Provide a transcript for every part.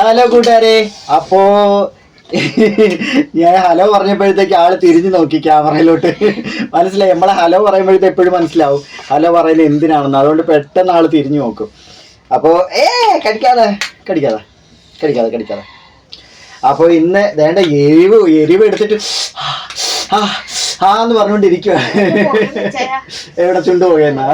Hello കൂട്ടുകാരെ. അപ്പോ ഞാൻ ഹലോ പറഞ്ഞപ്പോഴത്തേക്ക് ആള് തിരിഞ്ഞു നോക്കി ക്യാമറയിലോട്ട്. മനസ്സിലായി, നമ്മളെ ഹലോ പറയുമ്പോഴത്തെ എപ്പോഴും മനസ്സിലാവും ഹലോ പറയുന്നത് എന്തിനാണെന്ന്. അതുകൊണ്ട് പെട്ടെന്ന് ആള് തിരിഞ്ഞു നോക്കും. അപ്പോ കടിക്കാതെ കടിക്കാതെ കടിക്കാതെ കടിക്കാതെ. അപ്പൊ ഇന്ന് വേണ്ട എരിവ് എടുത്തിട്ട് എന്ന് പറഞ്ഞോണ്ടിരിക്കുക. എവിടെ ചുണ്ടു പോയെന്നാ?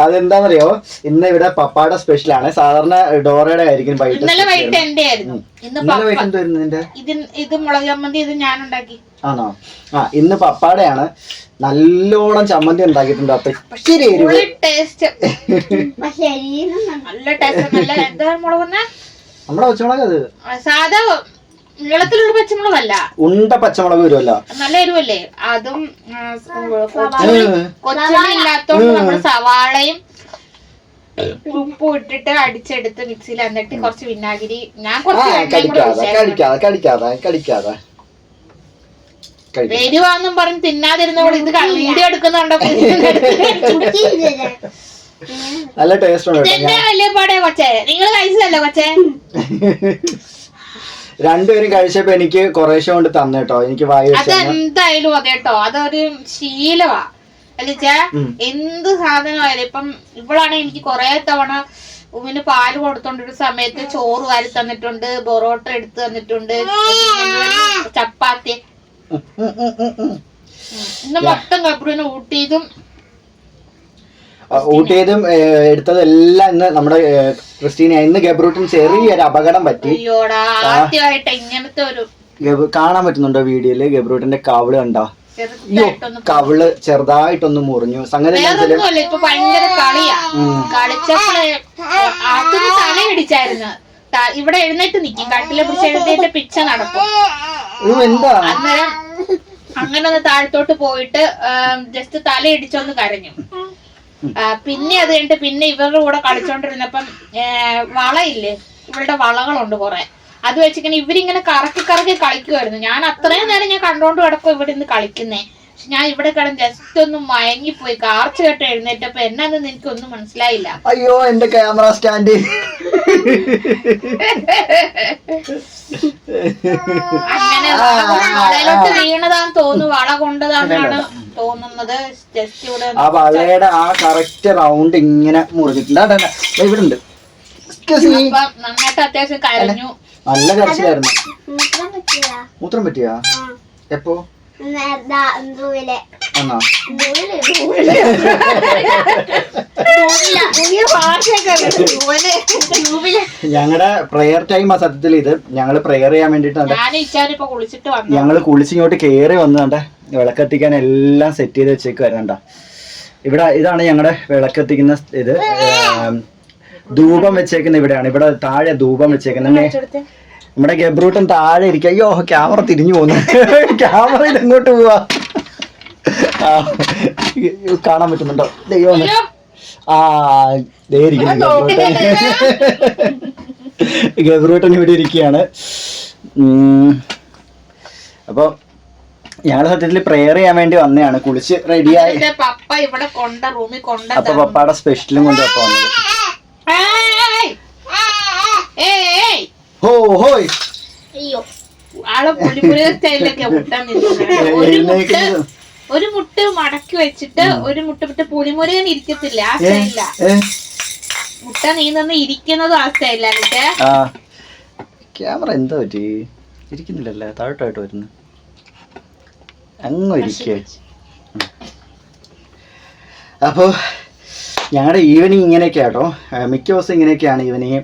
അതെന്താന്നറിയോ, ഇന്ന് ഇവിടെ പപ്പാടെ സ്പെഷ്യൽ ആണ്. സാധാരണ ഡോറയുടെ ആയിരിക്കും ആണോ? ഇന്ന് പപ്പാടെയാണ്. നല്ലോണം ചമ്മന്തി ഉണ്ടാക്കിയിട്ടുണ്ട്. അപ്പൊ ഇച്ചിരി എരിവ്. നമ്മുടെ പച്ചമുളക് അത് സാധാ നീളത്തിലുള്ള പച്ചമുളകല്ല, ഉണ്ട പച്ചമുളക് വരുമല്ലോ, നല്ല എരിവല്ലേ. അതും കൊച്ചുള്ളി ഇല്ലാത്തോണ്ട് നമ്മള് സവാളയും ഉപ്പും ഇട്ടിട്ട് അടിച്ചെടുത്ത് മിക്സിയിൽ, എന്നിട്ട് കുറച്ച് വിനാഗിരി, ഞാൻ കടിക്കാതെ എരിവാന്നും പറഞ്ഞ് തിന്നാതിരുന്നോളൂ. ഇത് വീഡിയോ എടുക്കുന്നുണ്ടോ? നല്ല ടേസ്റ്റ് ഉണ്ട്. വലിയ പാടേ കൊച്ചേ, നിങ്ങൾ കഴിച്ചതല്ലോ കൊച്ചേ? രണ്ടുപേരും കഴിച്ചപ്പോ എനിക്ക് കുറേശ്ശെ കൊണ്ട് തന്നു കേട്ടോ. എനിക്ക് അതെന്തായാലും അതെ കേട്ടോ, അതൊരു ശീലമാ അല്ലിച്ചാ. എന്ത് സാധനമായാലും ഇപ്പം ഇവളാണ് എനിക്ക് കൊറേ തവണ ഉമ്മിന് പാല് കൊടുത്തോണ്ടൊരു സമയത്ത് ചോറ് വാരി തന്നിട്ടുണ്ട്, പൊറോട്ട എടുത്ത് തന്നിട്ടുണ്ട്, ചപ്പാത്തി. ഇന്ന് മൊത്തം ഗബ്രുവിനെ ഊട്ടിയതും എടുത്തതെല്ലാം ഇന്ന് നമ്മുടെ ക്രിസ്റ്റീന. ഇന്ന് ഗബ്രൂട്ടിന് ചെറിയൊരു അപകടം പറ്റി. ഇങ്ങനത്തെ ഒരു കാണാൻ പറ്റുന്നുണ്ടോ വീഡിയോയില്? ഗബ്രൂട്ടിന്റെ കവിള് കണ്ടോ? കവിള് ചെറുതായിട്ടൊന്ന് മുറിഞ്ഞു. സംഗതി ഇപ്പൊ ഭയങ്കര കളിയാ. കളിച്ചപ്പോഴേ അതൊന്ന് തല ഇടിച്ചായിരുന്നു. ഇവിടെ എഴുന്നേറ്റ് നിക്കും, കട്ടിലെ പിടിച്ച് എഴുന്നേറ്റ് പിച്ച നടക്കും. അന്നേരം അങ്ങനെ ഒന്ന് താഴത്തോട്ട് പോയിട്ട് ജസ്റ്റ് തല ഇടിച്ചൊന്ന് കരഞ്ഞു. പിന്നെ അത് കഴിഞ്ഞിട്ട് പിന്നെ ഇവരുടെ കൂടെ കളിച്ചോണ്ടിരുന്നപ്പം വളയില്ലേ, ഇവരുടെ വളകളുണ്ട് കുറെ, അത് വെച്ചിങ്ങനെ ഇവരിങ്ങനെ കറക്കി കറക്കി കളിക്കുമായിരുന്നു. ഞാൻ അത്രയും നേരം ഞാൻ കണ്ടോണ്ട് കിടക്കും ഇവിടെ നിന്ന് കളിക്കുന്നേ. പക്ഷെ ഞാൻ ഇവിടെ കിടന്ന് ജസ്റ്റ് ഒന്ന് മയങ്ങിപ്പോയി. കാർച്ച് കേട്ട് എഴുന്നേറ്റപ്പോ എന്നാന്ന് എനിക്കൊന്നും മനസ്സിലായില്ല. അയ്യോ, എന്റെ ക്യാമറ സ്റ്റാൻഡ് അങ്ങനെ വളയിലോട്ട് വീണതാന്ന് തോന്നുന്നു, വള കൊണ്ടതാണെന്നാണ് തോന്നുന്നത്. ജസ്റ്റ് ഇവിടെ ആ വളയുടെ ആ കറക്റ്റ് റൗണ്ട് ഇങ്ങനെ മുറിഞ്ഞിട്ടുണ്ട്. ഇവിടെ ഉണ്ട്. നന്നായിട്ട് അത്യാവശ്യം കരഞ്ഞു. നല്ല കരച്ചിലായിരുന്നു. മൂത്രം പറ്റിയാ? എപ്പോ? ഞങ്ങളുടെ പ്രെയർ ടൈം ആ സത്യത്തിൽ. ഇത് ഞങ്ങള് പ്രെയർ ചെയ്യാൻ വേണ്ടിട്ട് ഞങ്ങള് കുളിച്ചിങ്ങോട്ട് കേറി വന്നണ്ട വിളക്കെത്തിക്കാൻ എല്ലാം സെറ്റ് ചെയ്ത് വെച്ചേക്ക് വരണ്ട. ഇവിടെ ഇതാണ് ഞങ്ങളുടെ വിളക്കെത്തിക്കുന്ന ഇത്. ധൂപം വെച്ചേക്കുന്ന ഇവിടെയാണ്. ഇവിടെ താഴെ ധൂപം വെച്ചേക്കുന്ന. നമ്മുടെ ഗബ്രൂട്ടൻ താഴെ ഇരിക്കുക. അയ്യോ, ക്യാമറ തിരിഞ്ഞു പോകുന്നു. ക്യാമറ ഇങ്ങോട്ട് പോവാ. കാണാൻ പറ്റുന്നുണ്ടോ? ദൈവം ഗബ്രൂട്ടൻ ഇവിടെ ഇരിക്കുകയാണ്. അപ്പൊ ഞങ്ങള് സത്യത്തില് പ്രെയർ ചെയ്യാൻ വേണ്ടി വന്നതാണ്. കുളിച്ച് റെഡിയായി. അപ്പൊ പപ്പാടെ സ്പെഷ്യലും കൊണ്ട് അപ്പൊ വന്നത്. ഒരു മുട്ട് മടക്കി വെച്ചിട്ട് ഒരു മുട്ട വിട്ട് പുളിമുരുകൻ ഇരിക്കത്തില്ല, ആ സ്റ്റൈലില്ല. മുട്ട നീ നിന്ന് ഇരിക്കുന്നത് ആ സ്റ്റൈലില്ല. ക്യാമറ എന്താ പറ്റി? ഇരിക്കുന്നില്ലല്ലേ, താഴോട്ടായിട്ട് വരുന്നു. അങ്ങ് ഇരിക്കേ. അപ്പോ ഞങ്ങളുടെ ഈവനിങ് ഇങ്ങനെയൊക്കെയാ കേട്ടോ. മിക്ക ദിവസം ഇങ്ങനെയൊക്കെയാണ് ഈവനിങ്.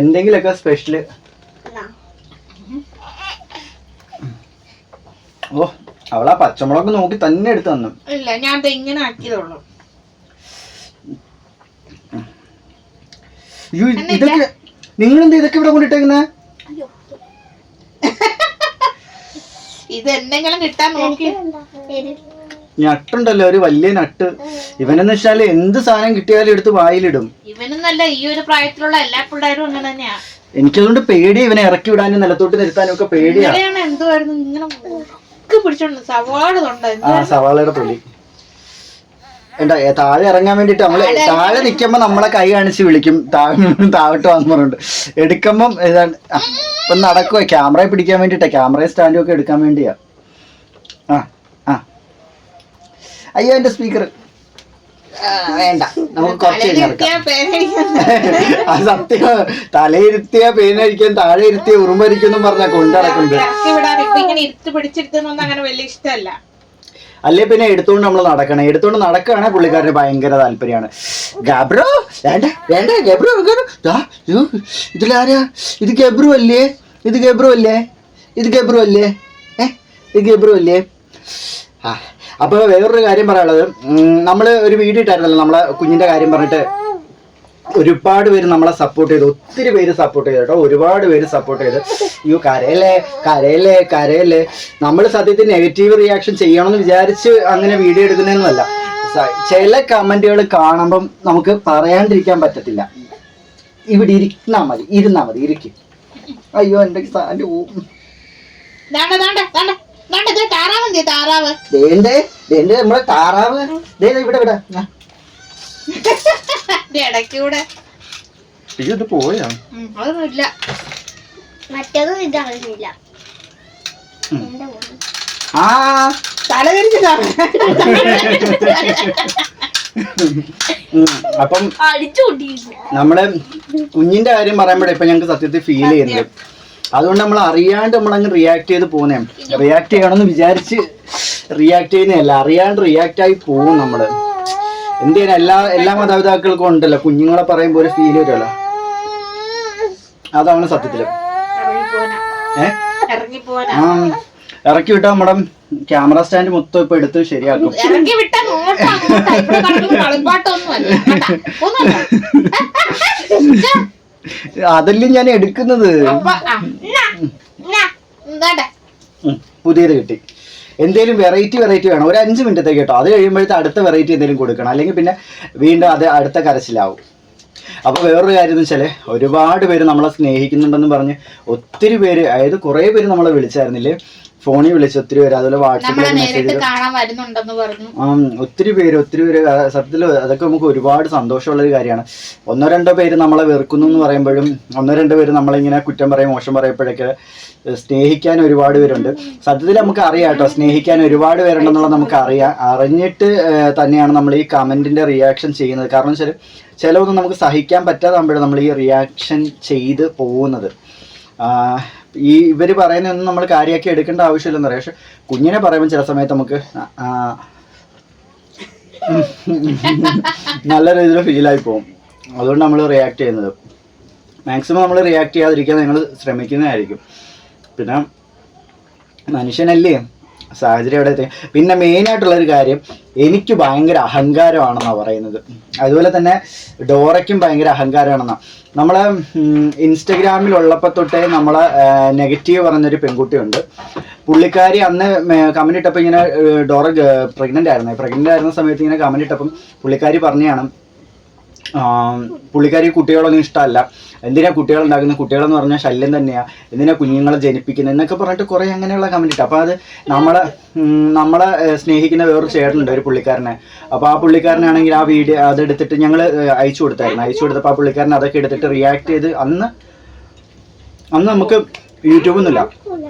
എന്തെങ്കിലുമൊക്കെ സ്പെഷ്യല്. ഓ, അവളാ പച്ചമുളക് നോക്കി തന്നെ എടുത്തു തന്നു. ഇല്ല, ഞാൻ ഇങ്ങനെ ആക്കിയതുള്ളൂ. ഇതൊക്കെ നിങ്ങളെന്താ ഇതൊക്കെ ഇവിടെ കൊണ്ടിട്ടേക്കുന്നേ? ഇത് എന്തെങ്കിലും കിട്ടാൻ നോക്കി. നട്ടുണ്ടല്ലോ, ഒരു വലിയ നട്ട്. ഇവനെന്ന് വെച്ചാല് എന്ത് സാധനം കിട്ടിയാലും എടുത്ത് വായിലിടും. ഇവനെന്നല്ല, ഈ ഒരു പ്രായത്തിലുള്ള എല്ലാ പിള്ളേരും അങ്ങനെ തന്നെയാ. എനിക്കതുകൊണ്ട് പേടി, ഇവനെ ഇറക്കി വിടാനും നിലത്തോട്ട് നിർത്താനും ഒക്കെ പേടിയാണ്. എന്തുവായിരുന്നു ഇങ്ങനെ പിടിച്ചോണ്ട് സവാളയുടെ തൊലി എന്താ താഴെ ഇറങ്ങാൻ വേണ്ടിട്ട് നമ്മള് താഴെ നിക്കുമ്പോ നമ്മളെ കൈ കാണിച്ച് വിളിക്കും താഴോട്ട് വന്ന് പറഞ്ഞിട്ട്. എടുക്കുമ്പം ഏതാണ് ഇപ്പൊ നടക്കുവോ ക്യാമറയെ പിടിക്കാൻ വേണ്ടിട്ടാ, ക്യാമറ സ്റ്റാൻഡും ഒക്കെ എടുക്കാൻ വേണ്ടിയാ. അയ്യോ എന്റെ സ്പീക്കർ വേണ്ട, നമുക്ക് കുറച്ച് അത് സത്യം. തലയിരുത്തിയ പേനടിക്കാൻ താഴെ ഇരുത്തിയ ഉറുമ്പരിക്കും പറഞ്ഞാ കൊണ്ടടക്കുന്നത്. അല്ലേ പിന്നെ എടുത്തോണ്ട് നമ്മൾ നടക്കണം. എടുത്തോണ്ട് നടക്കുകയാണെങ്കിൽ പുള്ളിക്കാരന് ഭയങ്കര താല്പര്യമാണ്. ഗബ്രോ വേണ്ട വേണ്ട, ഗബ്രോ ഇതിലാരാ? ഇത് ഗബ്രു അല്ലേ? ഇത് ഗബ്രു അല്ലേ? ഇത് ഗബ്രു അല്ലേ? ഇത് ഗബ്രു അല്ലേ? അപ്പോൾ വേറൊരു കാര്യം പറയാനുള്ളത്, നമ്മൾ ഒരു വീഡിയോ ഇട്ടായിരുന്നല്ലോ നമ്മളെ കുഞ്ഞിന്റെ കാര്യം പറഞ്ഞിട്ട്. ഒരുപാട് പേര് നമ്മളെ സപ്പോർട്ട് ചെയ്തു, ഒത്തിരി പേര് സപ്പോർട്ട് ചെയ്തു കേട്ടോ. ഒരുപാട് പേര് സപ്പോർട്ട് ചെയ്ത് അയ്യോ കരയല്ലേ കരയല്ലേ കരയല്ലേ. നമ്മൾ സത്യത്തിൽ നെഗറ്റീവ് റിയാക്ഷൻ ചെയ്യണമെന്ന് വിചാരിച്ച് അങ്ങനെ വീഡിയോ എടുക്കുന്നതെന്നല്ല. ചില കമന്റുകൾ കാണുമ്പം നമുക്ക് പറയാണ്ടിരിക്കാൻ പറ്റത്തില്ല. ഇവിടെ ഇരുന്നാ മതി, ഇരിക്കും. അയ്യോ എന്റെ സാൻഡ് പോവും. നമ്മളെ താറാവ് ഇവിടെ ഇവിടെ ഇടയ്ക്കൂടെ ഇത് പോയാ അതൊന്നുമില്ല. മറ്റേതും ഇതറിഞ്ഞില്ല. അപ്പം നമ്മള് കുഞ്ഞിന്റെ കാര്യം പറയുമ്പോഴേ ഇപ്പൊ ഞങ്ങക്ക് സത്യത്തിൽ ഫീൽ ചെയ്യുന്നത്. അതുകൊണ്ട് നമ്മൾ അറിയാണ്ട് നമ്മളങ്ങ് റിയാക്ട് ചെയ്ത് പോകുന്നേ. റിയാക്ട് ചെയ്യണമെന്ന് വിചാരിച്ച് റിയാക്ട് ചെയ്യുന്നതല്ല, അറിയാണ്ട് റിയാക്ട് ആയി പോകും നമ്മള്. എന്ത് ചെയ്യാൻ, എല്ലാ മാതാപിതാക്കൾക്കും ഉണ്ടല്ലോ, കുഞ്ഞുങ്ങളെ പറയുമ്പോ ഒരു ഫീൽ വരുമല്ലോ. അതാണ് സത്യത്തില്. ഇറക്കി വിട്ടാ നമ്മുടെ ക്യാമറ സ്റ്റാൻഡ് മൊത്തം ഇപ്പൊ എടുത്ത് ശരിയാക്കും. അതല്ലേ ഞാൻ എടുക്കുന്നത്. പുതിയത് കിട്ടി. എന്തേലും വെറൈറ്റി വേണം. ഒരു 5 മിനിറ്റത്തേക്ക് കേട്ടോ. അത് കഴിയുമ്പോഴത്തെ അടുത്ത വെറൈറ്റി എന്തെങ്കിലും കൊടുക്കണം, അല്ലെങ്കിൽ പിന്നെ വീണ്ടും അത് അടുത്ത കരച്ചിലാവും. അപ്പോൾ വേറൊരു കാര്യം എന്ന് വെച്ചാൽ ഒരുപാട് പേര് നമ്മളെ സ്നേഹിക്കുന്നുണ്ടെന്ന് പറഞ്ഞ് ഒത്തിരി പേര്, അതായത് കുറേ പേര് നമ്മളെ വിളിച്ചായിരുന്നില്ലേ, ഫോണിൽ വിളിച്ച് ഒത്തിരി പേര്, അതുപോലെ വാട്സാപ്പിൽ മെസ്സേജ് ഒത്തിരി പേര് സത്യത്തിൽ അതൊക്കെ നമുക്ക് ഒരുപാട് സന്തോഷമുള്ളൊരു കാര്യമാണ്. 1-2 പേര് നമ്മളെ വെറുക്കുന്നു എന്ന് പറയുമ്പോഴും 1-2 പേര് നമ്മളിങ്ങനെ കുറ്റം പറയും, മോശം പറയപ്പോഴൊക്കെ സ്നേഹിക്കാൻ ഒരുപാട് പേരുണ്ട്. സത്യത്തിൽ നമുക്ക് അറിയാം കേട്ടോ, സ്നേഹിക്കാൻ ഒരുപാട് പേരുണ്ടെന്നുള്ളത് നമുക്ക് അറിയാം. അറിഞ്ഞിട്ട് തന്നെയാണ് നമ്മൾ ഈ കമന്റിന്റെ റിയാക്ഷൻ ചെയ്യുന്നത്. കാരണം വെച്ചാൽ ചിലവൊന്നും നമുക്ക് സഹിക്കാൻ പറ്റാതാകുമ്പോഴാണ് നമ്മൾ ഈ റിയാക്ഷൻ ചെയ്ത് പോകുന്നത്. ഈ ഇവര് പറയുന്നതൊന്നും നമ്മൾ കാര്യമാക്കി എടുക്കേണ്ട ആവശ്യമില്ലെന്ന് പറയാം. പക്ഷെ കുഞ്ഞിനെ പറയുമ്പോൾ ചില സമയത്ത് നമുക്ക് നല്ല രീതിയിൽ ഫീലായി പോകും. അതുകൊണ്ട് നമ്മൾ റിയാക്ട് ചെയ്യുന്നത് മാക്സിമം നമ്മൾ റിയാക്ട് ചെയ്യാതിരിക്കാൻ നിങ്ങൾ ശ്രമിക്കുന്നതായിരിക്കും. പിന്നെ മനുഷ്യനല്ലേ, സാഹചര്യം എവിടെ എത്തി. പിന്നെ മെയിനായിട്ടുള്ളൊരു കാര്യം, എനിക്ക് ഭയങ്കര അഹങ്കാരമാണെന്നാണ് പറയുന്നത്. അതുപോലെ തന്നെ ഡോറയ്ക്കും ഭയങ്കര അഹങ്കാരമാണെന്നാണ്. നമ്മളെ ഇൻസ്റ്റഗ്രാമിലുള്ളപ്പോൾ തൊട്ടേ നമ്മളെ നെഗറ്റീവ് പറഞ്ഞൊരു പെൺകുട്ടിയുണ്ട്. പുള്ളിക്കാരി അന്ന് കമന്റ് ഇട്ടപ്പോൾ ഇങ്ങനെ ഡോറ പ്രഗ്നൻ്റ് ആയിരുന്ന സമയത്ത് ഇങ്ങനെ കമന്റ് ഇട്ടപ്പം പുള്ളിക്കാരി പറഞ്ഞതാണ്, പുള്ളിക്കാരി കുട്ടികളൊന്നും ഇഷ്ടമല്ല, എന്തിനാ കുട്ടികളുണ്ടാക്കുന്നത്, കുട്ടികളെന്ന് പറഞ്ഞാൽ ശല്യം തന്നെയാണ്, എന്തിനാ കുഞ്ഞുങ്ങളെ ജനിപ്പിക്കുന്നത് എന്നൊക്കെ പറഞ്ഞിട്ട് കുറേ അങ്ങനെയുള്ള കമന്റ് ഇട്ട്. അപ്പോൾ അത് നമ്മളെ സ്നേഹിക്കുന്ന വേറൊരു ചേട്ടനുണ്ട്, ഒരു പുള്ളിക്കാരനെ. അപ്പോൾ ആ പുള്ളിക്കാരനാണെങ്കിൽ ആ വീഡിയോ അതെടുത്തിട്ട് ഞങ്ങൾ അയച്ചു കൊടുത്തപ്പോൾ ആ പുള്ളിക്കാരൻ അതൊക്കെ എടുത്തിട്ട് റിയാക്ട് ചെയ്ത് അന്ന് നമുക്ക് യൂട്യൂബൊന്നുമില്ല.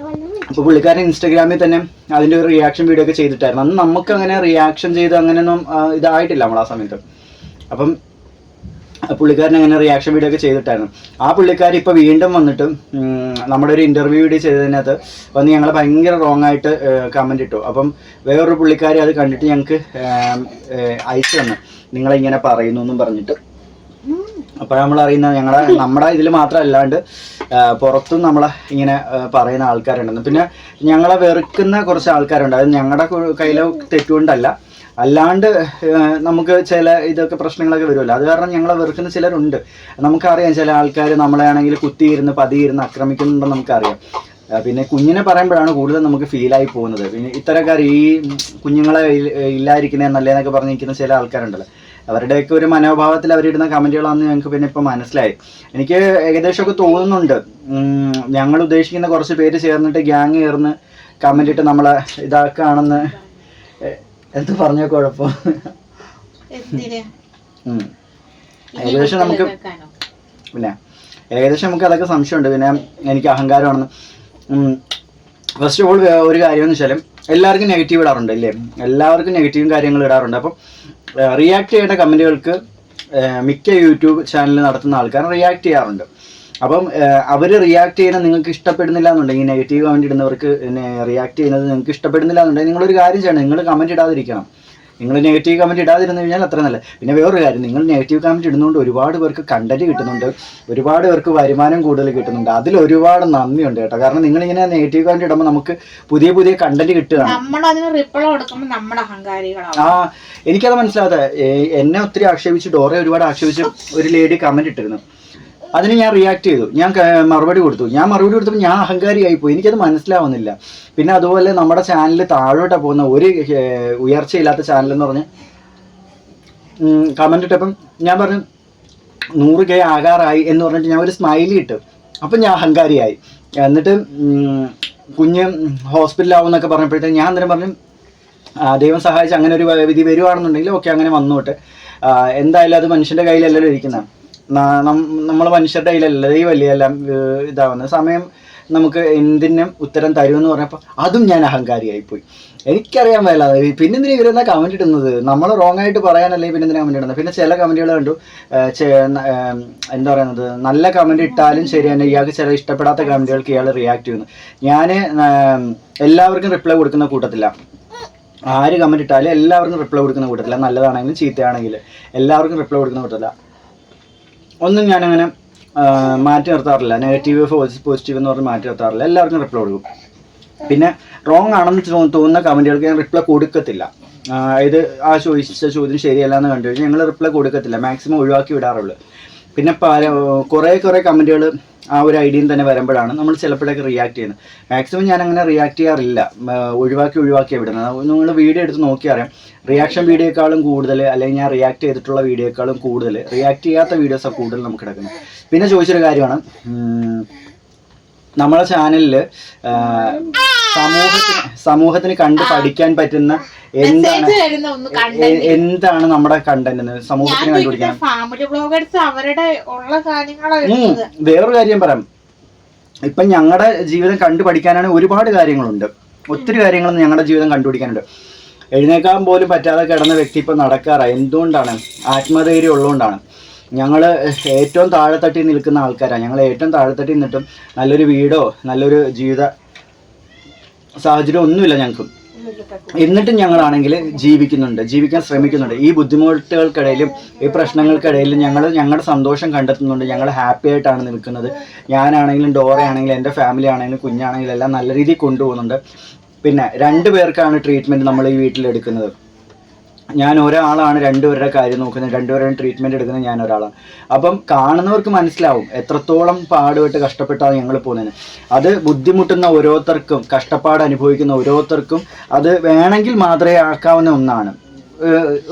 അപ്പോൾ പുള്ളിക്കാരൻ ഇൻസ്റ്റാഗ്രാമിൽ തന്നെ അതിൻ്റെ ഒരു റിയാക്ഷൻ വീഡിയോ ഒക്കെ ചെയ്തിട്ടായിരുന്നു. അന്ന് നമുക്ക് അങ്ങനെ റിയാക്ഷൻ ചെയ്ത് അങ്ങനെയൊന്നും ഇതായിട്ടില്ല നമ്മൾ ആ സമയത്ത്. അപ്പം പുള്ളിക്കാരൻ അങ്ങനെ റിയാക്ഷൻ വീഡിയോ ഒക്കെ ചെയ്തിട്ടായിരുന്നു. ആ പുള്ളിക്കാരി ഇപ്പോൾ വീണ്ടും വന്നിട്ട് നമ്മുടെ ഒരു ഇൻ്റർവ്യൂ വീഡിയോ ചെയ്തതിനകത്ത് വന്ന് ഞങ്ങൾ ഭയങ്കര റോങ് ആയിട്ട് കമൻ്റ് ഇട്ടു. അപ്പം വേറൊരു പുള്ളിക്കാരി അത് കണ്ടിട്ട് ഞങ്ങൾക്ക് അയച്ചു തന്നു, നിങ്ങളിങ്ങനെ പറയുന്നു എന്നും പറഞ്ഞിട്ട്. അപ്പോൾ നമ്മൾ അറിയുന്ന നമ്മുടെ ഇതിൽ മാത്രമല്ലാണ്ട് പുറത്തും നമ്മളെ ഇങ്ങനെ പറയുന്ന ആൾക്കാരുണ്ടെന്ന്. പിന്നെ ഞങ്ങളെ വെറുക്കുന്ന കുറച്ച് ആൾക്കാരുണ്ട്. അത് ഞങ്ങളുടെ കയ്യിലെ തെറ്റുകൊണ്ടല്ല, അല്ലാണ്ട് നമുക്ക് ചില ഇതൊക്കെ പ്രശ്നങ്ങളൊക്കെ വരുമല്ലോ, അത് കാരണം ഞങ്ങളെ വെറുക്കുന്ന ചിലരുണ്ട്. നമുക്കറിയാം ചില ആൾക്കാർ നമ്മളെ ആണെങ്കിൽ കുത്തിയിരുന്ന് പതിയിരുന്ന് ആക്രമിക്കുന്നുണ്ടെന്ന് നമുക്കറിയാം. പിന്നെ കുഞ്ഞിനെ പറയുമ്പോഴാണ് കൂടുതൽ നമുക്ക് ഫീലായി പോകുന്നത്. പിന്നെ ഇത്തരക്കാർ ഈ കുഞ്ഞുങ്ങളെ ഇല്ലാതിരിക്കുന്നേ നല്ലതെന്നൊക്കെ പറഞ്ഞിരിക്കുന്ന ചില ആൾക്കാരുണ്ടല്ലോ, അവരുടെയൊക്കെ ഒരു മനോഭാവത്തിൽ അവരിടുന്ന കമൻറ്റുകളാണെന്ന് ഞങ്ങൾക്ക് പിന്നെ ഇപ്പോൾ മനസ്സിലായി. എനിക്ക് ഏകദേശമൊക്കെ തോന്നുന്നുണ്ട് ഞങ്ങൾ ഉദ്ദേശിക്കുന്ന കുറച്ച് പേര് ചേർന്നിട്ട് ഗ്യാങ് ചേർന്ന് കമൻ്റ് ഇട്ട് നമ്മളെ ഇതാക്കുകയാണെന്ന്. എന്ത് പറഞ്ഞ കുഴപ്പം? ഏകദേശം നമുക്ക് അതൊക്കെ സംശയമുണ്ട്. പിന്നെ എനിക്ക് അഹങ്കാരമാണെന്ന്. ഫസ്റ്റ് ഓഫ് ഓൾ ഒരു കാര്യം എന്ന് വെച്ചാൽ എല്ലാവർക്കും നെഗറ്റീവ് ഇടാറുണ്ട് അല്ലേ, എല്ലാവർക്കും നെഗറ്റീവും കാര്യങ്ങൾ ഇടാറുണ്ട്. അപ്പം റിയാക്ട് ചെയ്യേണ്ട കമൻറ്റുകൾക്ക് മിക്ക യൂട്യൂബ് ചാനൽ നടത്തുന്ന ആൾക്കാർ റിയാക്ട് ചെയ്യാറുണ്ട്. അപ്പം അവർ റിയാക്ട് ചെയ്യുന്നത് നിങ്ങൾക്ക് ഇഷ്ടപ്പെടുന്നില്ല എന്നുണ്ടെങ്കിൽ, നെഗറ്റീവ് കമൻറ്റ് ഇടുന്നവർക്ക് റിയാക്ട് ചെയ്യുന്നത് നിങ്ങൾക്ക് ഇഷ്ടപ്പെടുന്നില്ല എന്നുണ്ടെങ്കിൽ നിങ്ങളൊരു കാര്യം ചെയ്യണം, നിങ്ങൾ കമൻറ്റ് ഇടാതിരിക്കണം. നിങ്ങൾ നെഗറ്റീവ് കമൻറ്റ് ഇടാതിരുന്നു കഴിഞ്ഞാൽ അത്ര നല്ല. പിന്നെ വേറൊരു കാര്യം, നിങ്ങൾ നെഗറ്റീവ് കമൻറ്റ് ഇടുന്നതുകൊണ്ട് ഒരുപാട് പേർക്ക് കണ്ടന്റ് കിട്ടുന്നുണ്ട്, ഒരുപാട് പേർക്ക് വരുമാനം കൂടുതൽ കിട്ടുന്നുണ്ട്. അതിൽ ഒരുപാട് നന്ദിയുണ്ട് കേട്ടോ. കാരണം നിങ്ങളിങ്ങനെ നെഗറ്റീവ് കമൻറ്റ് ഇടുമ്പോൾ നമുക്ക് പുതിയ പുതിയ കണ്ടന്റ് കിട്ടുകയാണ്. എനിക്കത് മനസ്സിലാകാതെ എന്നെ ഒത്തിരി ആക്ഷേപിച്ച്, ഡോറെ ഒരുപാട് ആക്ഷേപിച്ച് ഒരു ലേഡി കമൻറ്റ് ഇട്ടിരുന്നു. അതിന് ഞാൻ റിയാക്ട് ചെയ്തു, ഞാൻ മറുപടി കൊടുത്തു. ഞാൻ മറുപടി കൊടുത്തപ്പോൾ ഞാൻ അഹങ്കാരിയായിപ്പോയി, എനിക്കത് മനസ്സിലാവുന്നില്ല. പിന്നെ അതുപോലെ നമ്മുടെ ചാനൽ താഴോട്ട് പോകുന്ന ഒരു ഉയർച്ചയില്ലാത്ത ചാനൽ എന്ന് പറഞ്ഞ് കമൻ്റ് ഇട്ടപ്പം ഞാൻ പറഞ്ഞു 100K ആകാറായി എന്ന് പറഞ്ഞിട്ട് ഞാൻ ഒരു സ്മൈലി ഇട്ടു. അപ്പം ഞാൻ അഹങ്കാരിയായി. എന്നിട്ട് കുഞ്ഞ് ഹോസ്പിറ്റലാവും എന്നൊക്കെ പറഞ്ഞപ്പോഴത്തേക്ക് ഞാൻ അന്നേരം പറഞ്ഞു ദൈവം സഹായിച്ച് അങ്ങനെ ഒരു വിധി വരുവാണെന്നുണ്ടെങ്കിൽ ഓക്കെ അങ്ങനെ വന്നോട്ടെ, എന്തായാലും അത് മനുഷ്യൻ്റെ കയ്യിലല്ലല്ലോ ഇരിക്കുന്നത്, നമ്മൾ മനുഷ്യരുടെ കയ്യിലല്ല, ദൈവമല്ലേ എല്ലാം ഇതാവുന്നത്, സമയം നമുക്ക് എന്തിനും ഉത്തരം തരുമെന്ന് പറഞ്ഞപ്പോൾ അതും ഞാൻ അഹങ്കാരിയായിപ്പോയി. എനിക്കറിയാൻ മേല പിന്നെന്തിനാ ഇവരെന്താ കമൻറ്റ് ഇടുന്നത്, നമ്മൾ റോങ് ആയിട്ട് പറയാനല്ലേ പിന്നെന്തിനാ കമൻറ്റ് ഇടുന്നത്. പിന്നെ ചില കമൻറ്റുകൾ കണ്ടു, എന്താ പറയുന്നത്, നല്ല കമൻറ്റ് ഇട്ടാലും ശരി തന്നെ ഇയാൾക്ക് ചില ഇഷ്ടപ്പെടാത്ത കമൻറ്റുകൾക്ക് ഇയാൾ റിയാക്ട് ചെയ്യുന്നു. ഞാൻ എല്ലാവർക്കും റിപ്ലൈ കൊടുക്കുന്ന കൂട്ടത്തില്ല, ആര് കമൻറ്റ് ഇട്ടാലും എല്ലാവർക്കും റിപ്ലൈ കൊടുക്കുന്ന കൂട്ടത്തില്ല, നല്ലതാണെങ്കിലും ചീത്തയാണെങ്കിലും എല്ലാവർക്കും റിപ്ലൈ കൊടുക്കുന്ന കൂട്ടത്തില്ല. ഒന്നും ഞാനങ്ങനെ മാറ്റി നിർത്താറില്ല, നെഗറ്റീവ് പോസിറ്റീവ് എന്ന് പറഞ്ഞ് മാറ്റി നിർത്താറില്ല, എല്ലാവർക്കും റിപ്ലൈ കൊടുക്കും. പിന്നെ റോങ് ആണെന്ന് തോന്നുന്ന കമൻറ്റുകൾക്ക് ഞാൻ റിപ്ലൈ കൊടുക്കത്തില്ല. ഇത് ആ ചോദിച്ച ചോദ്യം ശരിയല്ല എന്ന് കണ്ടു കഴിഞ്ഞാൽ ഞങ്ങൾ റിപ്ലൈ കൊടുക്കത്തില്ല, മാക്സിമം ഒഴിവാക്കി വിടാറുള്ളൂ. പിന്നെ കുറേ കമൻറ്റുകൾ ആ ഒരു ഐഡിയയിൽ തന്നെ വരുമ്പോഴാണ് നമ്മൾ ചിലപ്പോഴൊക്കെ റിയാക്ട് ചെയ്യുന്നത്. മാക്സിമം ഞാൻ അങ്ങനെ റിയാക്ട് ചെയ്യാറില്ല, ഒഴിവാക്കിയാണ് വിടുന്നത്. നിങ്ങൾ വീഡിയോ എടുത്ത് നോക്കിയറിയാം, റിയാക്ഷൻ വീഡിയോക്കാളും കൂടുതൽ, അല്ലെങ്കിൽ ഞാൻ റിയാക്ട് ചെയ്തിട്ടുള്ള വീഡിയോക്കാളും കൂടുതൽ റിയാക്ട് ചെയ്യാത്ത വീഡിയോസാണ് കൂടുതൽ നമുക്ക് കിടക്കുന്നത്. പിന്നെ ചോദിച്ചൊരു കാര്യമാണ്, നമ്മളെ ചാനലിൽ സമൂഹത്തിന് കണ്ട് പഠിക്കാൻ പറ്റുന്ന എന്താണ് നമ്മുടെ കണ്ടന്റ് സമൂഹത്തിന് കണ്ടുപിടിക്കാൻ. വേറൊരു കാര്യം പറയാം, ഇപ്പൊ ഞങ്ങളുടെ ജീവിതം കണ്ടുപഠിക്കാനാണ് ഒരുപാട് കാര്യങ്ങളുണ്ട്, ഒത്തിരി കാര്യങ്ങളൊന്നും ഞങ്ങളുടെ ജീവിതം കണ്ടുപിടിക്കാനുണ്ട്. എഴുന്നേക്കാൻ പോലും പറ്റാതെ കിടന്ന വ്യക്തി ഇപ്പൊ നടക്കാറായി. എന്തുകൊണ്ടാണ്? ആത്മധൈര്യം ഉള്ളതുകൊണ്ടാണ്. ഞങ്ങൾ ഏറ്റവും താഴെത്തട്ടി നിൽക്കുന്ന ആൾക്കാരാണ്. ഞങ്ങൾ ഏറ്റവും താഴെത്തട്ടി നിന്നിട്ടും നല്ലൊരു വീടോ നല്ലൊരു ജീവിത സാഹചര്യം ഒന്നുമില്ല ഞങ്ങൾക്ക്. എന്നിട്ടും ഞങ്ങളാണെങ്കിൽ ജീവിക്കാൻ ശ്രമിക്കുന്നുണ്ട്. ഈ ബുദ്ധിമുട്ടുകൾക്കിടയിലും ഈ പ്രശ്നങ്ങൾക്കിടയിലും ഞങ്ങളുടെ സന്തോഷം കണ്ടെത്തുന്നുണ്ട്. ഞങ്ങൾ ഹാപ്പി ആയിട്ടാണ് നിൽക്കുന്നത്. ഞാനാണെങ്കിലും ഡോറയാണെങ്കിലും എൻ്റെ ഫാമിലി ആണെങ്കിലും കുഞ്ഞാണെങ്കിലും എല്ലാം നല്ല രീതിയിൽ കൊണ്ടുപോകുന്നുണ്ട്. പിന്നെ 2 പേർക്കാണ് ട്രീറ്റ്മെൻറ്റ് നമ്മൾ ഈ വീട്ടിലെടുക്കുന്നത്. ഞാൻ ഒരാളാണ് 2 പേരുടെ കാര്യം നോക്കുന്നത്, 2 പേരുടെ ട്രീറ്റ്മെൻറ്റ് എടുക്കുന്നത് ഞാൻ ഒരാളാണ്. അപ്പം കാണുന്നവർക്ക് മനസ്സിലാവും എത്രത്തോളം പാടുപെട്ട് കഷ്ടപ്പെട്ടാണ് ഞങ്ങൾ പോകുന്നത്. അത് ബുദ്ധിമുട്ടുന്ന ഓരോരുത്തർക്കും, കഷ്ടപ്പാട് അനുഭവിക്കുന്ന ഓരോരുത്തർക്കും അത് വേണമെങ്കിൽ മാത്രമേ ആക്കാവുന്ന ഒന്നാണ്.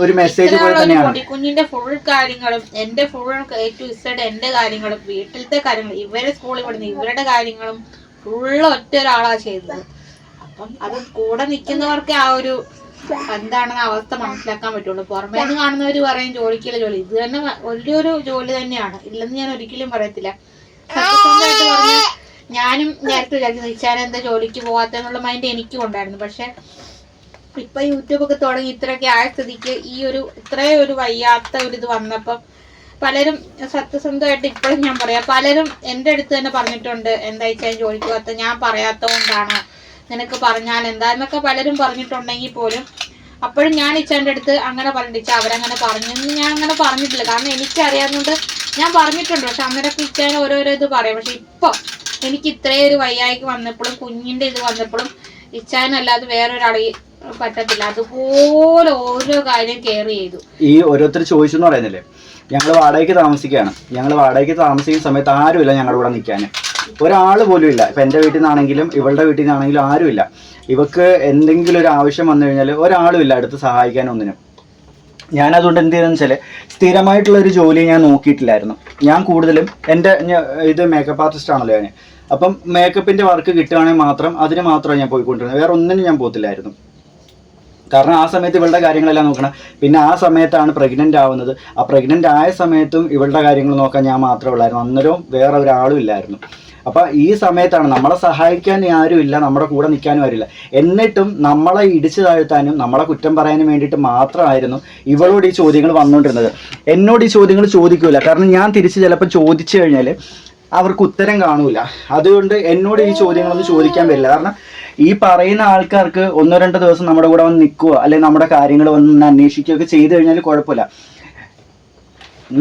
ഒരു മെസ്സേജ് പോലെ തന്നെയാണ്. കുഞ്ഞിന്റെ ഫുൾ കാര്യങ്ങളും എന്റെ ഫുൾ A to Z എന്റെ കാര്യങ്ങളും വീട്ടിലത്തെ കാര്യങ്ങളും ഇവരെ സ്കൂളിൽ വിടുന്ന ഇവരുടെ കാര്യങ്ങളും ഫുള്ള് ഒറ്റ ഒരാളാ ചെയ്തത്. അപ്പം അത് കൂടെ നിൽക്കുന്നവർക്ക് ആ ഒരു എന്താണെന്ന അവസ്ഥ മനസ്സിലാക്കാൻ പറ്റുള്ളൂ. പുറമേ നിന്ന് കാണുന്നവര് പറയും ജോലിക്കുള്ള ജോലി, ഇത് തന്നെ വലിയൊരു ജോലി തന്നെയാണ്, ഇല്ലെന്ന് ഞാൻ ഒരിക്കലും പറയത്തില്ല. സത്യസന്ധമായിട്ട് പറഞ്ഞ ഞാനും നേരത്തെ വിചാരിച്ചു നിച്ചാൻ എന്താ ജോലിക്ക് പോകാത്തെന്നുള്ള മൈൻഡ് എനിക്കും ഉണ്ടായിരുന്നു. പക്ഷെ ഇപ്പൊ യൂട്യൂബൊക്കെ തുടങ്ങി ഇത്രയൊക്കെ ആയ സ്ഥിതിക്ക് ഈ ഇത്രയും ഒരു വയ്യാത്ത ഒരു ഇത് വന്നപ്പം പലരും സത്യസന്ധമായിട്ട് ഇപ്പോഴും ഞാൻ പറയാം, പലരും എൻ്റെ അടുത്ത് തന്നെ പറഞ്ഞിട്ടുണ്ട് എന്താ വെച്ചാൽ ജോലിക്ക് പോകാത്ത ഞാൻ പറയാത്ത കൊണ്ടാണ്, നിനക്ക് പറഞ്ഞാൽ എന്താ എന്നൊക്കെ പലരും പറഞ്ഞിട്ടുണ്ടെങ്കിൽ പോലും അപ്പോഴും ഞാൻ ഇച്ചാൻ്റെ അടുത്ത് അങ്ങനെ പറഞ്ഞിട്ട് അവരങ്ങനെ പറഞ്ഞെന്ന് ഞാൻ അങ്ങനെ പറഞ്ഞിട്ടില്ല. കാരണം എനിക്കറിയാവുന്നതുകൊണ്ട് ഞാൻ പറഞ്ഞിട്ടുണ്ട്. പക്ഷെ അന്നേരമൊക്കെ ഇച്ചാൻ ഓരോരോ ഇത് പറയാം. പക്ഷെ ഇപ്പം എനിക്ക് ഇത്രയും ഒരു വയ്യായ്ക്ക് വന്നപ്പോഴും കുഞ്ഞിൻ്റെ ഇത് വന്നപ്പോഴും ഇച്ചാനല്ലാതെ വേറൊരാളെ പറ്റത്തില്ല. അതുപോലെ ഓരോ കാര്യം കെയർ ചെയ്തു. ഈ ഓരോരുത്തർ ചോദിച്ചു എന്ന് പറയുന്നില്ലേ, ഞങ്ങൾ വാടകയ്ക്ക് താമസിക്കുകയാണ്. ഞങ്ങൾ വാടകയ്ക്ക് താമസിക്കുന്ന സമയത്ത് ആരുമില്ല ഞങ്ങളുടെ കൂടെ നിൽക്കാൻ, ഒരാൾ പോലും ഇല്ല. ഇപ്പം എൻ്റെ വീട്ടിൽ നിന്നാണെങ്കിലും ഇവളുടെ വീട്ടിൽ നിന്നാണെങ്കിലും ആരുമില്ല. ഇവക്ക് എന്തെങ്കിലും ഒരു ആവശ്യം വന്നു കഴിഞ്ഞാൽ ഒരാളും ഇല്ല അടുത്ത് സഹായിക്കാനൊന്നിനും. ഞാൻ അതുകൊണ്ട് എന്ത് ചെയ്തെന്ന് വെച്ചാൽ സ്ഥിരമായിട്ടുള്ള ഒരു ജോലി ഞാൻ നോക്കിയിട്ടില്ലായിരുന്നു. ഞാൻ കൂടുതലും ഇത് മേക്കപ്പ് ആർട്ടിസ്റ്റ് ആണല്ലോ ഞാൻ. അപ്പം മേക്കപ്പിൻ്റെ വർക്ക് കിട്ടുകയാണെങ്കിൽ മാത്രം അതിന് മാത്രമേ ഞാൻ പോയിക്കൊണ്ടിരുന്നത്, വേറെ ഒന്നിനും ഞാൻ പോകത്തില്ലായിരുന്നു. കാരണം ആ സമയത്ത് ഇവളുടെ കാര്യങ്ങളെല്ലാം നോക്കണം. പിന്നെ ആ സമയത്താണ് പ്രഗ്നൻ്റ് ആവുന്നത്. ആ പ്രഗ്നൻ്റ് ആയ സമയത്തും ഇവളുടെ കാര്യങ്ങൾ നോക്കാൻ ഞാൻ മാത്രമേ ഉള്ളായിരുന്നു. അന്നേരവും വേറെ ഒരാളും ഇല്ലായിരുന്നു. അപ്പം ഈ സമയത്താണ് നമ്മളെ സഹായിക്കാൻ ആരും ഇല്ല, നമ്മുടെ കൂടെ നിൽക്കാനും ആരില്ല. എന്നിട്ടും നമ്മളെ ഇടിച്ചു താഴ്ത്താനും നമ്മളെ കുറ്റം പറയാനും വേണ്ടിയിട്ട് മാത്രമായിരുന്നു ഇവളോട് ഈ ചോദ്യങ്ങൾ വന്നുകൊണ്ടിരുന്നത്. എന്നോട് ഈ ചോദ്യങ്ങൾ ചോദിക്കൂല, കാരണം ഞാൻ തിരിച്ച് ചിലപ്പോൾ ചോദിച്ചു കഴിഞ്ഞാൽ അവർക്ക് ഉത്തരം കാണൂല. അതുകൊണ്ട് എന്നോട് ഈ ചോദ്യങ്ങളൊന്നും ചോദിക്കാൻ വരില്ല. കാരണം ഈ പറയുന്ന ആൾക്കാർക്ക് 1-2 ദിവസം നമ്മുടെ കൂടെ വന്ന് നിൽക്കുക, അല്ലെങ്കിൽ നമ്മുടെ കാര്യങ്ങൾ വന്ന് അന്വേഷിക്കുകയൊക്കെ ചെയ്തു കഴിഞ്ഞാൽ കുഴപ്പമില്ല.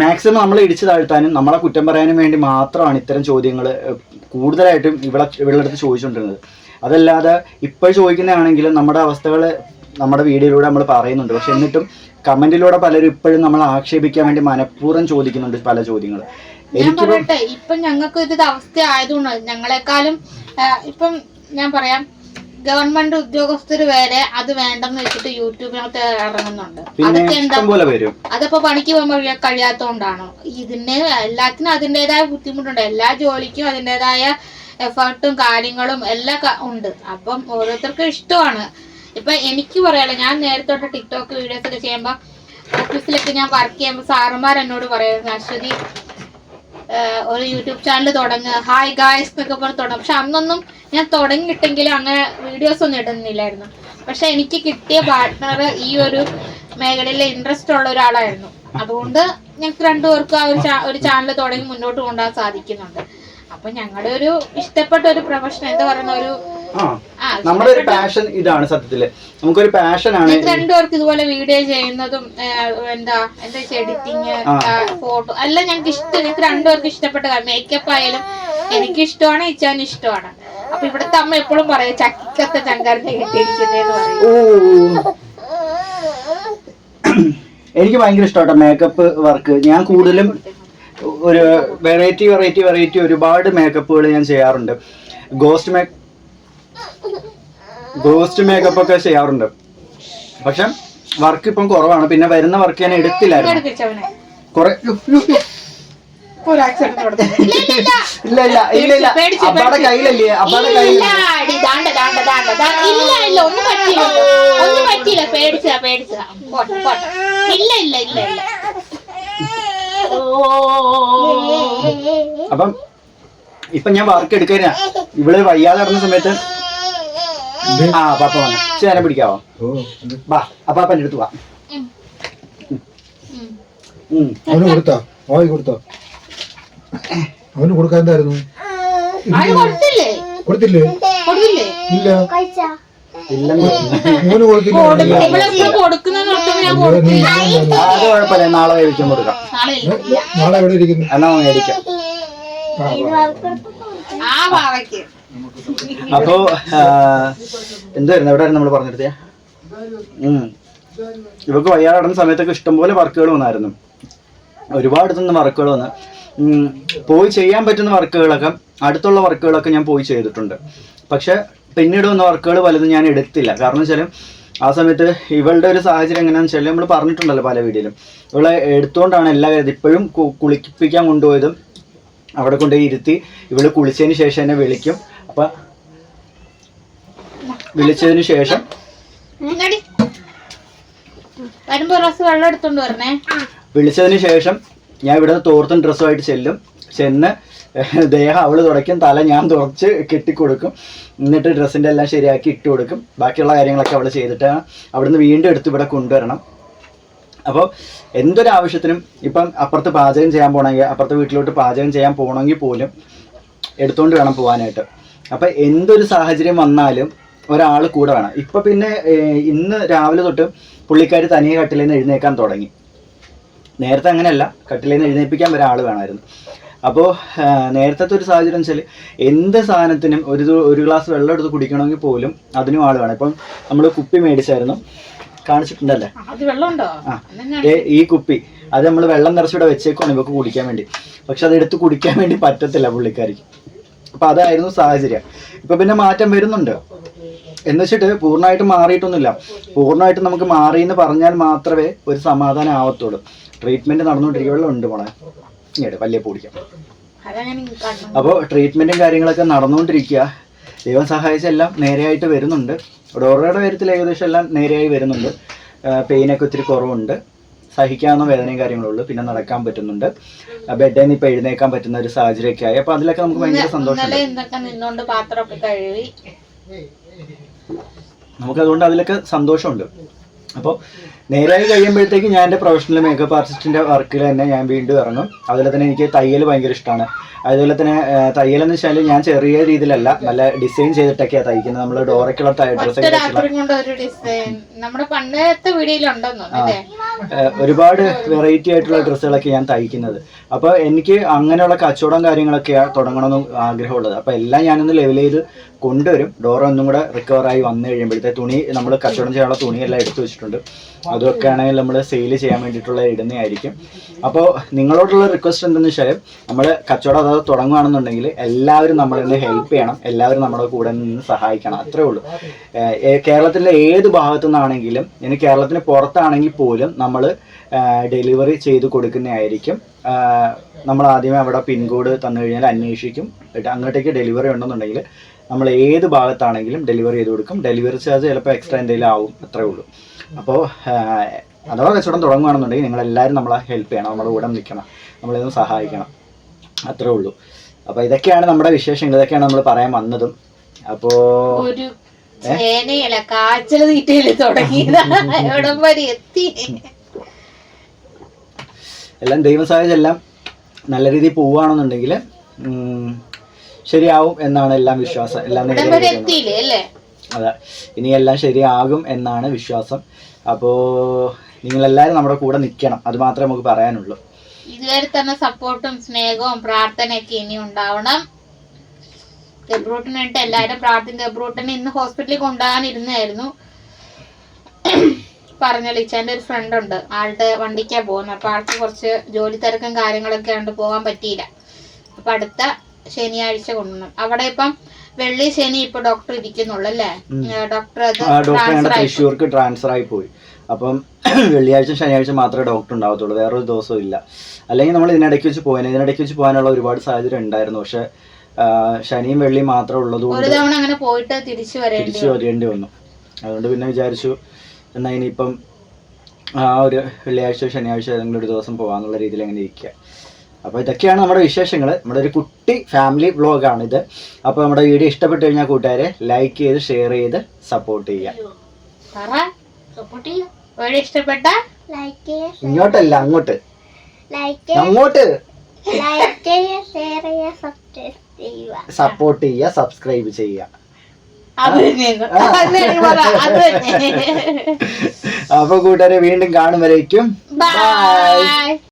മാക്സിമം നമ്മളെ ഇടിച്ചു താഴ്ത്താനും നമ്മളെ കുറ്റം പറയാനും വേണ്ടി മാത്രമാണ് ഇത്തരം ചോദ്യങ്ങൾ കൂടുതലായിട്ടും ഇവളുടെ അടുത്ത് ചോദിച്ചുകൊണ്ടിരുന്നത്. അതല്ലാതെ ഇപ്പോൾ ചോദിക്കുന്നതാണെങ്കിലും നമ്മുടെ അവസ്ഥകൾ നമ്മുടെ വീഡിയോയിലൂടെ നമ്മൾ പറയുന്നുണ്ട്. പക്ഷെ എന്നിട്ടും കമന്റിലൂടെ പലരും ഇപ്പോഴും നമ്മളെ ആക്ഷേപിക്കാൻ വേണ്ടി മനഃപൂർവ്വം ചോദിക്കുന്നുണ്ട് പല ചോദ്യങ്ങൾ. ഞാൻ പറയട്ടെ, ഇപ്പം ഞങ്ങൾക്ക് ഇത് അവസ്ഥ ആയതുകൊണ്ട് ഞങ്ങളെക്കാളും ഇപ്പം ഞാൻ പറയാം, ഗവൺമെന്റ് ഉദ്യോഗസ്ഥർ വരെ അത് വേണ്ടെന്ന് വെച്ചിട്ട് യൂട്യൂബിനകത്ത് ഇറങ്ങുന്നുണ്ട്. അതൊക്കെ എന്താ, അതപ്പോ പണിക്ക് പോകാൻ കഴിയാത്തതുകൊണ്ടാണോ? ഇതിന് എല്ലാത്തിനും അതിൻ്റെതായ ബുദ്ധിമുട്ടുണ്ട്. എല്ലാ ജോലിക്കും അതിൻ്റെതായ എഫേർട്ടും കാര്യങ്ങളും എല്ലാം ഉണ്ട്. അപ്പം ഓരോരുത്തർക്കും ഇഷ്ടമാണ്. ഇപ്പൊ എനിക്ക് പറയാലോ, ഞാൻ നേരത്തോട്ട് ടിക്ടോക്ക് വീഡിയോസ് ഒക്കെ ചെയ്യുമ്പോൾ ഓഫീസിലൊക്കെ ഞാൻ വർക്ക് ചെയ്യുമ്പോൾ സാറുമാർ എന്നോട് പറയുന്നത്, അശ്വതി ഒരു യൂട്യൂബ് ചാനൽ തുടങ്ങുക, ഹായ് ഗായ്സ് എന്നൊക്കെ പറഞ്ഞ് തുടങ്ങും. പക്ഷെ അന്നൊന്നും ഞാൻ തുടങ്ങിയിട്ടെങ്കിലും അങ്ങനെ വീഡിയോസ് ഒന്നും ഇടുന്നില്ലായിരുന്നു. പക്ഷെ എനിക്ക് കിട്ടിയ പാർട്ട്ണർ ഈ ഒരു മേഖലയിൽ ഇൻട്രസ്റ്റ് ഉള്ള ഒരാളായിരുന്നു. അതുകൊണ്ട് ഞങ്ങൾക്ക് രണ്ടുപേർക്കും ആ ഒരു ചാനൽ തുടങ്ങി മുന്നോട്ട് കൊണ്ടുപോകാൻ സാധിക്കുന്നുണ്ട്. അപ്പൊ ഞങ്ങളുടെ ഒരു ഇഷ്ടപ്പെട്ട ഒരു പ്രൊഫഷൻ, എന്താ പറയുന്ന ഒരു നമ്മുടെ ഒരു പാഷൻ ഇതാണ്. സത്യത്തില് നമുക്കൊരു പാഷനാണ്. രണ്ടുപേർക്ക് ഇതുപോലെ വീഡിയോ ചെയ്യുന്നതും എന്താ എഡിറ്റിങ്, ഫോട്ടോ എല്ലാം ഞങ്ങൾക്ക് ഇഷ്ടം. ഞങ്ങൾക്ക് രണ്ടുപേർക്ക് ഇഷ്ടപ്പെട്ട മേക്കപ്പ് ആയാലും എനിക്ക് ഇഷ്ടമാണ്, ഇച്ചാനും ഇഷ്ടമാണ്. അപ്പൊ ഇവിടുത്തെ അമ്മ എപ്പോഴും പറയും ചക്കിക്കത്തെ ചങ്കാരത്തെ കിട്ടിയിരിക്കുന്നതെന്ന് പറയും. എനിക്ക് ഭയങ്കര ഇഷ്ടമാണ് മേക്കപ്പ് വർക്ക്. ഞാൻ കൂടുതലും ഒരു വെറൈറ്റി ഒരുപാട് മേക്കപ്പുകൾ ഞാൻ ചെയ്യാറുണ്ട്. ഗോസ്റ്റ് മേക്കപ്പ് ഒക്കെ ചെയ്യാറുണ്ട്. പക്ഷെ വർക്ക് ഇപ്പം കുറവാണ്. പിന്നെ വരുന്ന വർക്ക് ഞാൻ എടുത്തില്ലായിരുന്നു. ഇല്ല അപ്പാടെ കയ്യിലല്ലേ, അപ്പാടെ കയ്യിൽ അപ്പം ഇപ്പൊ ഞാൻ വർക്ക് എടുക്കാ. ഇവള് വയ്യാതെ നടന്ന സമയത്ത് പാപ്പ വന്നു, ചേനെ പിടിക്കാവോ, വാ അപ്പാപ്പൻ്റെ അടുത്ത് വാ. അവന് കൊടുത്തോ? അവന് കൊടുക്കാൻ എന്തായിരുന്നു? കൊടുത്തില്ലേ? ഇല്ല, മോന് കൊടുത്തില്ല. അത് കുഴപ്പമില്ല, നാളെ കഴിക്കാൻ കൊടുക്കാം. നാളെ എവിടെ ഇരിക്കുന്നു? എന്നാ മേടിക്കാം. അപ്പോ എന്തായിരുന്നു എവിടെയായിരുന്നു നമ്മൾ പറഞ്ഞെടുത്തേ? ഇവർക്ക് വയ്യാതെ നടന്ന സമയത്തൊക്കെ ഇഷ്ടംപോലെ വർക്കുകൾ വന്നായിരുന്നു. ഒരുപാട് തന്നെ വർക്കുകൾ വന്ന് പോയി ചെയ്യാൻ പറ്റുന്ന വർക്കുകളൊക്കെ, അടുത്തുള്ള വർക്കുകളൊക്കെ ഞാൻ പോയി ചെയ്തിട്ടുണ്ട്. പക്ഷെ പിന്നീട് വന്ന വർക്കുകൾ പലതും ഞാൻ എടുത്തില്ല. കാരണം വെച്ചാൽ ആ സമയത്ത് ഇവളുടെ ഒരു സാഹചര്യം എങ്ങനെയാണെന്ന് വെച്ചാൽ നമ്മൾ പറഞ്ഞിട്ടുണ്ടല്ലോ പല വീഡിയോയിലും. ഇവളെ എടുത്തുകൊണ്ടാണ് എല്ലാ കാര്യവും. ഇപ്പോഴും കുളിപ്പിക്കാൻ കൊണ്ടുപോയതും അവിടെ കൊണ്ടുപോയി ഇരുത്തി ഇവള് കുളിച്ചതിന് ശേഷം എന്നെ വിളിക്കും. അപ്പം വിളിച്ചതിന് ശേഷം വിളിച്ചതിന് ശേഷം ഞാൻ ഇവിടുന്ന് തോർത്തും ഡ്രസ്സുമായിട്ട് ചെന്ന് ദേഹം അവള് തുടയ്ക്കും, തല ഞാൻ തുറച്ച് കെട്ടിക്കൊടുക്കും. എന്നിട്ട് ഡ്രസ്സിൻ്റെ എല്ലാം ശരിയാക്കി ഇട്ട് കൊടുക്കും. ബാക്കിയുള്ള കാര്യങ്ങളൊക്കെ അവൾ ചെയ്തിട്ട് അവിടുന്ന് വീണ്ടും എടുത്ത് ഇവിടെ കൊണ്ടുവരണം. അപ്പോൾ എന്തൊരാവശ്യത്തിനും ഇപ്പം അപ്പുറത്ത് പാചകം ചെയ്യാൻ പോകണമെങ്കിൽ, അപ്പുറത്തെ വീട്ടിലോട്ട് പാചകം ചെയ്യാൻ പോകണമെങ്കിൽ പോലും എടുത്തുകൊണ്ട് വേണം പോകാനായിട്ട്. അപ്പം എന്തൊരു സാഹചര്യം വന്നാലും ഒരാൾ കൂടെ വേണം. ഇപ്പം പിന്നെ ഇന്ന് രാവിലെ തൊട്ട് പുള്ളിക്കാർ തനിയെ കട്ടിലിൽ നിന്ന് എഴുന്നേക്കാൻ തുടങ്ങി. നേരത്തെ അങ്ങനെയല്ല, കട്ടിലിൽ നിന്ന് എഴുന്നേൽപ്പിക്കാൻ ഒരാൾ വേണമായിരുന്നു. അപ്പോൾ നേരത്തെ ഒരു സാഹചര്യം വെച്ചാൽ എന്ത് സാധനത്തിനും ഒരു ഗ്ലാസ് വെള്ളം എടുത്ത് കുടിക്കണമെങ്കിൽ പോലും അതിനും ആൾ വേണം. ഇപ്പം നമ്മൾ കുപ്പി മേടിച്ചായിരുന്നു, കാണിച്ചിട്ടുണ്ടല്ലേ? ഈ കുപ്പി അത് നമ്മൾ വെള്ളം നിറച്ചിവിടെ വെച്ചേക്കാണ് ഇവർക്ക് കുടിക്കാൻ വേണ്ടി. പക്ഷെ അതെടുത്ത് കുടിക്കാൻ വേണ്ടി പറ്റത്തില്ല പുള്ളിക്കാരിക്ക്. അപ്പൊ അതായിരുന്നു സാഹചര്യം. ഇപ്പൊ പിന്നെ മാറ്റം വരുന്നുണ്ട് എന്ന് വെച്ചിട്ട് പൂർണ്ണമായിട്ട് മാറിയിട്ടൊന്നുമില്ല. പൂർണ്ണമായിട്ട് നമുക്ക് മാറി എന്ന് പറഞ്ഞാൽ മാത്രമേ ഒരു സമാധാനം ആവത്തുള്ളൂ. ട്രീറ്റ്മെന്റ് നടന്നുകൊണ്ടിരിക്കുന്നുണ്ട് മോളെ, ഇങ്ങോട്ട് വലിയ പൊടിക്കാം. അപ്പോൾ ട്രീറ്റ്മെന്റും കാര്യങ്ങളൊക്കെ നടന്നുകൊണ്ടിരിക്കുക. ദൈവം സഹായിച്ച എല്ലാം നേരെയായിട്ട് വരുന്നുണ്ട്. ഡോറയുടെ കാര്യത്തിൽ ഏകദേശം എല്ലാം നേരെയായി വരുന്നുണ്ട്. പെയിനൊക്കെ ഒത്തിരി കുറവുണ്ട്, സഹിക്കാവുന്ന വേദനയും കാര്യങ്ങളുള്ളൂ. പിന്നെ നടക്കാൻ പറ്റുന്നുണ്ട്, ബെഡിൽ നിന്ന് ഇപ്പൊ എഴുന്നേക്കാൻ പറ്റുന്ന ഒരു സാഹചര്യമൊക്കെ ആയി. അപ്പൊ അതിലൊക്കെ നമുക്ക് ഭയങ്കര സന്തോഷം. നമുക്കതുകൊണ്ട് അതിലൊക്കെ സന്തോഷമുണ്ട്. അപ്പോൾ നേരായി കഴിയുമ്പോഴത്തേക്ക് ഞാൻ എൻ്റെ പ്രൊഫഷണൽ മേക്കപ്പ് ആർട്ടിസ്റ്റിൻ്റെ വർക്കിൽ തന്നെ ഞാൻ വീണ്ടും ഇറങ്ങും. അതുപോലെ തന്നെ എനിക്ക് തയ്യൽ ഭയങ്കര ഇഷ്ടമാണ്. അതുപോലെ തന്നെ തയ്യലെന്ന് വെച്ചാൽ ഞാൻ ചെറിയ രീതിയിലല്ല, നല്ല ഡിസൈൻ ചെയ്തിട്ടൊക്കെയാണ് തയ്ക്കുന്നത്. നമ്മൾ ഡോറയ്ക്കുള്ള ഒരുപാട് വെറൈറ്റി ആയിട്ടുള്ള ഡ്രസ്സുകളൊക്കെ ഞാൻ തയ്ക്കുന്നത്. അപ്പോൾ എനിക്ക് അങ്ങനെയുള്ള കച്ചവടം കാര്യങ്ങളൊക്കെ തുടങ്ങണമെന്ന് ആഗ്രഹമുള്ളത്. അപ്പോൾ എല്ലാം ഞാനൊന്ന് ലെവൽ ചെയ്ത് കൊണ്ടുവരും. ഡോറ ഒന്നും കൂടെ റിക്കവറായി വന്നു കഴിയുമ്പോഴത്തെ തുണി നമ്മൾ കച്ചവടം ചെയ്യാനുള്ള തുണിയെല്ലാം എടുത്തു വെച്ചിട്ടുണ്ട്. അതൊക്കെ ആണെങ്കിൽ നമ്മൾ സെയിൽ ചെയ്യാൻ വേണ്ടിയിട്ടുള്ള ഇടുന്നതായിരിക്കും. അപ്പോൾ നിങ്ങളോടുള്ള റിക്വസ്റ്റ് എന്തെന്ന് വെച്ചാൽ, നമ്മൾ കച്ചവടം അതായത് തുടങ്ങുകയാണെന്നുണ്ടെങ്കിൽ എല്ലാവരും നമ്മളെ ഹെൽപ്പ് ചെയ്യണം, എല്ലാവരും നമ്മുടെ കൂടെ നിന്ന് സഹായിക്കണം. അത്രേ ഉള്ളൂ. കേരളത്തിലെ ഏത് ഭാഗത്തു നിന്നാണെങ്കിലും, ഇനി കേരളത്തിന് പുറത്താണെങ്കിൽ പോലും നമ്മൾ ഡെലിവറി ചെയ്ത് കൊടുക്കുന്നതായിരിക്കും. നമ്മൾ ആദ്യമേ അവിടെ പിൻകോഡ് തന്നു കഴിഞ്ഞാൽ അന്വേഷിക്കും. അങ്ങോട്ടേക്ക് ഡെലിവറി ഉണ്ടെന്നുണ്ടെങ്കിൽ നമ്മൾ ഏത് ഭാഗത്താണെങ്കിലും ഡെലിവറി ചെയ്ത് കൊടുക്കും. ഡെലിവറി ചാർജ് ചിലപ്പോൾ എക്സ്ട്രാ എന്തെങ്കിലും ആവും, അത്രേ ഉള്ളൂ. അപ്പോൾ അഥവാ കച്ചവടം തുടങ്ങുകയാണെന്നുണ്ടെങ്കിൽ നിങ്ങളെല്ലാവരും നമ്മളെ ഹെൽപ്പ് ചെയ്യണം, നമ്മുടെ കൂടെ നിൽക്കണം, നമ്മളിതൊന്ന് സഹായിക്കണം, അത്രേ ഉള്ളൂ. അപ്പോൾ ഇതൊക്കെയാണ് നമ്മുടെ വിശേഷങ്ങൾ, ഇതൊക്കെയാണ് നമ്മൾ പറയാൻ വന്നതും. അപ്പോൾ എല്ലാം ദൈവം സഹായിച്ചെല്ലാം നല്ല രീതിയിൽ പോവുകയാണെന്നുണ്ടെങ്കിൽ ശരിയാവും എന്നാണ് എല്ലാം വിശ്വാസം. എല്ലാം അതെ, ഇനി എല്ലാം ശരിയാകും എന്നാണ് വിശ്വാസം. അപ്പോൾ നിങ്ങളെല്ലാവരും നമ്മുടെ കൂടെ നിൽക്കണം, അത് മാത്രമേ നമുക്ക് പറയാനുള്ളൂ. ഇതുവരെ തന്നെ സപ്പോർട്ടും സ്നേഹവും പ്രാർത്ഥനയൊക്കെ ഇനി ഉണ്ടാവണം. ഗബ്രൂട്ടിനായിട്ട് എല്ലാവരും പ്രാർത്ഥിക്കും. ഗബ്രൂട്ടിനെ ഇന്ന് ഹോസ്പിറ്റലിൽ കൊണ്ടുപോകാനിരുന്നായിരുന്നു. പറഞ്ഞല്ലോ, ഇച്ചാൻ്റെ ഒരു ഫ്രണ്ട് ഉണ്ട്, ആളുടെ വണ്ടിക്കാണ് പോകുന്നത്. അപ്പൊ ആൾക്ക് കുറച്ച് ജോലി തിരക്കും കാര്യങ്ങളൊക്കെ ഉണ്ട്, പോകാൻ പറ്റിയില്ല. അപ്പൊ അടുത്ത ശനിയാഴ്ച കൊണ്ടുവന്നു. അവിടെ ഇപ്പം വെള്ളി ശനി ഇപ്പൊ ഡോക്ടർ ഇരിക്കുന്നുള്ളൂ അല്ലേ? ഡോക്ടർ തൃശ്ശൂർക്ക് ട്രാൻസ്ഫർ ആയി പോയി. അപ്പം വെള്ളിയാഴ്ച ശനിയാഴ്ച മാത്രമേ ഡോക്ടർ ഉണ്ടാവത്തുള്ളൂ, വേറൊരു ദിവസവും ഇല്ല. അല്ലെങ്കിൽ നമ്മൾ ഇതിനിടയ്ക്ക് വെച്ച് പോകാനുള്ള ഒരുപാട് സാഹചര്യം ഉണ്ടായിരുന്നു. പക്ഷെ ശനിയും വെള്ളിയും മാത്രം ഉള്ളത് കൊണ്ട് അങ്ങനെ പോയിട്ട് തിരിച്ചു വരേണ്ടി വന്നു. അതുകൊണ്ട് പിന്നെ വിചാരിച്ചു എന്നാ ഇനിയിപ്പം ഒരു വെള്ളിയാഴ്ച ശനിയാഴ്ച ഏതെങ്കിലും ഒരു ദിവസം പോകാന്നുള്ള രീതിയിൽ അങ്ങനെ ഇരിക്കുക. അപ്പോൾ ഇതൊക്കെയാണ് നമ്മുടെ വിശേഷങ്ങൾ. നമ്മുടെ ഒരു കുട്ടി ഫാമിലി വ്ളോഗാണിത്. അപ്പോൾ നമ്മുടെ വീഡിയോ ഇഷ്ടപ്പെട്ടു കഴിഞ്ഞാൽ കൂട്ടുകാരെ ലൈക്ക് ചെയ്ത് ഷെയർ ചെയ്ത് സപ്പോർട്ട് ചെയ്യുക. ഇങ്ങോട്ടല്ല, അങ്ങോട്ട് അങ്ങോട്ട് സപ്പോർട്ട് ചെയ്യുക, സബ്സ്ക്രൈബ് ചെയ്യുക. അപ്പൊ കൂട്ടുകാരെ വീണ്ടും കാണും വരേക്കും ബൈ.